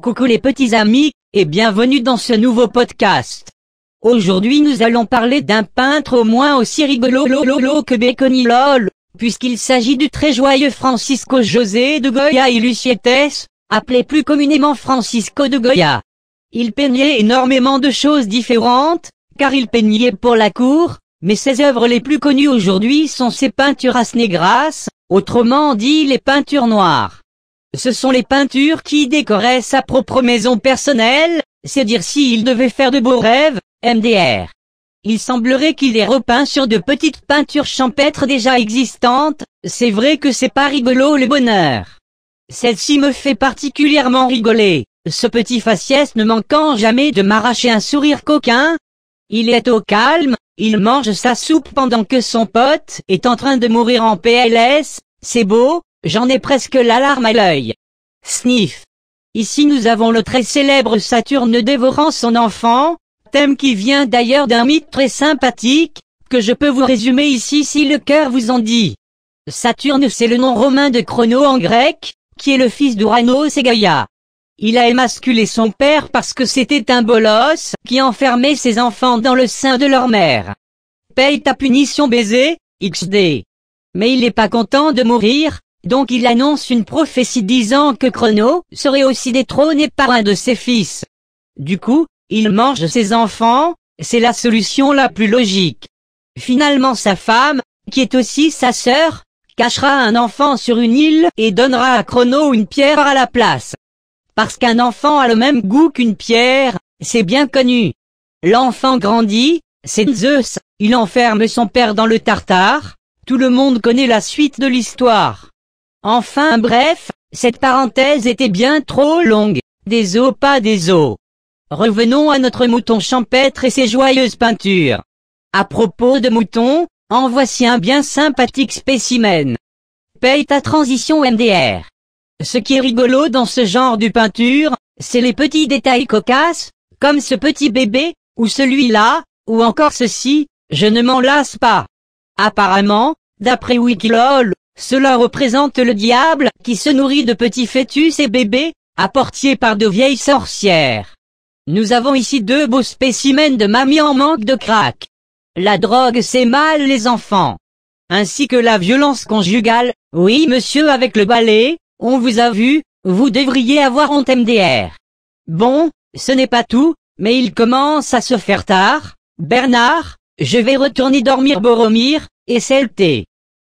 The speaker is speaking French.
Coucou les petits amis, et bienvenue dans ce nouveau podcast. Aujourd'hui nous allons parler d'un peintre au moins aussi rigolo que Béconi lol, puisqu'il s'agit du très joyeux Francisco José de Goya y Lucietes, appelé plus communément Francisco de Goya. Il peignait énormément de choses différentes, car il peignait pour la cour, mais ses œuvres les plus connues aujourd'hui sont ses pinturas negras, autrement dit les peintures noires. Ce sont les peintures qui décoraient sa propre maison personnelle, c'est dire s'il devait faire de beaux rêves, MDR. Il semblerait qu'il ait repeint sur de petites peintures champêtres déjà existantes, c'est vrai que c'est pas rigolo le bonheur. Celle-ci me fait particulièrement rigoler, ce petit faciès ne manquant jamais de m'arracher un sourire coquin. Il est au calme, il mange sa soupe pendant que son pote est en train de mourir en PLS, c'est beau. J'en ai presque la larme à l'œil. Sniff. Ici nous avons le très célèbre Saturne dévorant son enfant, thème qui vient d'ailleurs d'un mythe très sympathique, que je peux vous résumer ici si le cœur vous en dit. Saturne c'est le nom romain de Chrono en grec, qui est le fils d'Ouranos et Gaïa. Il a émasculé son père parce que c'était un bolos, qui enfermait ses enfants dans le sein de leur mère. Paye ta punition baiser, XD. Mais il n'est pas content de mourir. Donc il annonce une prophétie disant que Chrono serait aussi détrôné par un de ses fils. Du coup, il mange ses enfants, c'est la solution la plus logique. Finalement sa femme, qui est aussi sa sœur, cachera un enfant sur une île et donnera à Chrono une pierre à la place. Parce qu'un enfant a le même goût qu'une pierre, c'est bien connu. L'enfant grandit, c'est Zeus, il enferme son père dans le Tartare, tout le monde connaît la suite de l'histoire. Enfin bref, cette parenthèse était bien trop longue, des os pas des os. Revenons à notre mouton champêtre et ses joyeuses peintures. À propos de moutons, en voici un bien sympathique spécimen. Paye ta transition MDR. Ce qui est rigolo dans ce genre de peinture, c'est les petits détails cocasses, comme ce petit bébé, ou celui-là, ou encore ceci, je ne m'en lasse pas. Apparemment, d'après Wikilol, cela représente le diable qui se nourrit de petits fœtus et bébés, apportés par de vieilles sorcières. Nous avons ici deux beaux spécimens de mamie en manque de crack. La drogue c'est mal les enfants. Ainsi que la violence conjugale, oui monsieur avec le balai, on vous a vu, vous devriez avoir honte MDR. Bon, ce n'est pas tout, mais il commence à se faire tard. Bernard, je vais retourner dormir Boromir, et c'est le thé.